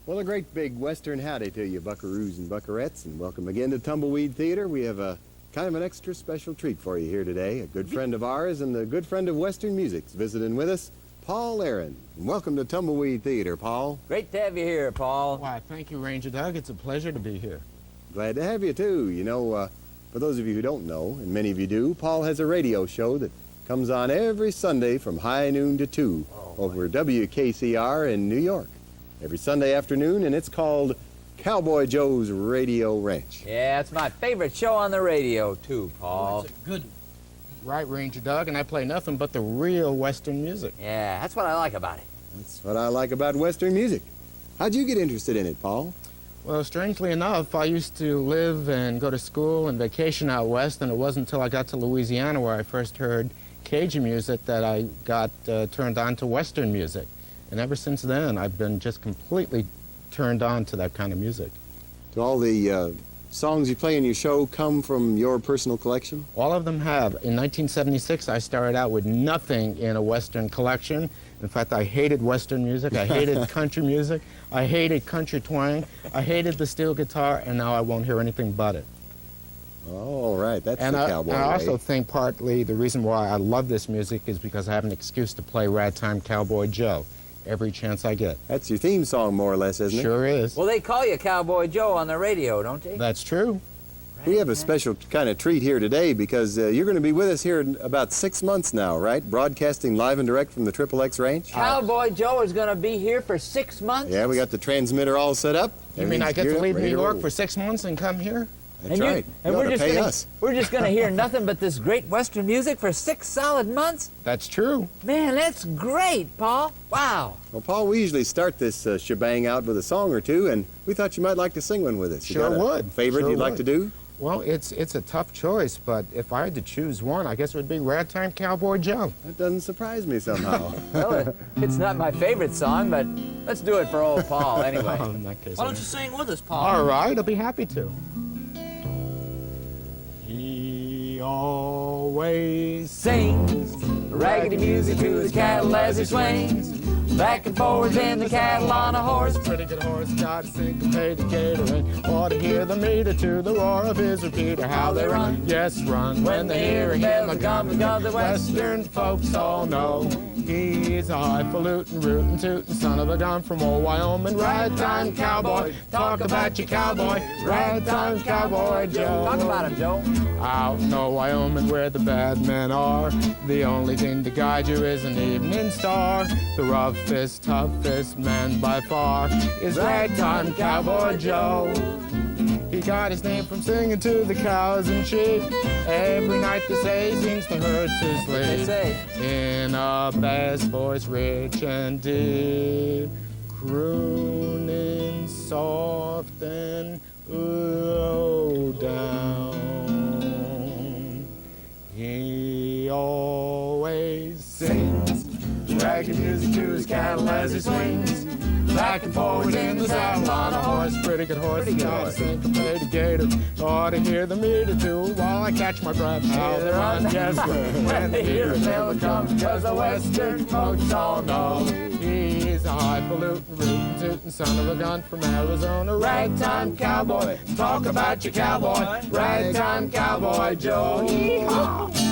Well, a great big Western howdy to you, buckaroos and buckarettes, and welcome again to Tumbleweed Theatre. We have a kind of an extra special treat for you here today. A good friend of ours and a good friend of Western music's visiting with us, Paul Aaron. And welcome to Tumbleweed Theatre, Paul. Great to have you here, Paul. Why, thank you, Ranger Doug. It's a pleasure to be here. Glad to have you, too. You know, for those of you who don't know, and many of you do, Paul has a radio show that comes on every Sunday from high noon to 2 over WKCR in New York. Every Sunday afternoon, and it's called Cowboy Joe's Radio Ranch. Yeah, it's my favorite show on the radio, too, Paul. It's a good right, Ranger Doug, and I play nothing but the real Western music. Yeah, that's what I like about it. That's what I like about Western music. How'd you get interested in it, Paul? Well, strangely enough, I used to live and go to school and vacation out west, and it wasn't until I got to Louisiana where I first heard Cajun music that I got turned on to Western music. And ever since then, I've been just completely turned on to that kind of music. Do all the songs you play in your show come from your personal collection? All of them have. In 1976, I started out with nothing in a Western collection. In fact, I hated Western music. I hated country music. I hated country twang. I hated the steel guitar, and now I won't hear anything but it. All right, that's the cowboy way. I also think partly the reason why I love this music is because I have an excuse to play Ragtime Cowboy Joe every chance I get. That's your theme song, more or less, isn't it? Sure is. Well, they call you Cowboy Joe on the radio, don't they? That's true. We have a special kind of treat here today because you're going to be with us here in about 6 months now, right? Broadcasting live and direct from the XXX Ranch. Cowboy Joe is going to be here for 6 months? Yeah, we got the transmitter all set up. You mean I get to leave New York for 6 months and come here? That's right. And we're just going to hear nothing but this great Western music for 6 solid months? That's true. Man, that's great, Paul. Wow. Well, Paul, we usually start this shebang out with a song or two, and we thought you might like to sing one with us. Sure would. Favorite you'd like to do? Well, it's a tough choice, but if I had to choose one, I guess it would be Ragtime Cowboy Joe. That doesn't surprise me somehow. Well, it's not my favorite song, but let's do it for old Paul anyway. Oh, in that case, Why don't you sing with us, Paul? All right, I'll be happy to. He always Sings raggedy music to the cattle as he swings, back and forwards in the cattle on a horse. Pretty good horse, got syncopated catering. Ought to hear the meter to the roar of his repeater. How they run, yes, run. When they hear him, the gum, the Western folks all know. He's a highfalutin, rootin', tootin' son of a gun from old Wyoming. Ragtime cowboy, talk about your cowboy. Ragtime Cowboy Joe. Talk about him, Joe. Out in old Wyoming where the bad men are, the only thing to guide you is an evening star. The roughest, toughest man by far is Ragtime Cowboy Joe. He got his name from singing to the cows and sheep. Every night they say he sings to herd to sleep. They say. In a bass voice rich and deep, crooning soft and low down. He always sings ragged music to his cattle as he swings, back and forward in the saddle on a horse. Pretty good horse, got a syncopated gator. Ought to hear the meter too while I catch my breath. How they run, yes, when they hear him, they'll come, because the Western folks all know. He's a highfalutin, rootin', tootin' son of a gun from Arizona. Ragtime cowboy, talk about your cowboy. Ragtime Cowboy Joe. Yeehaw!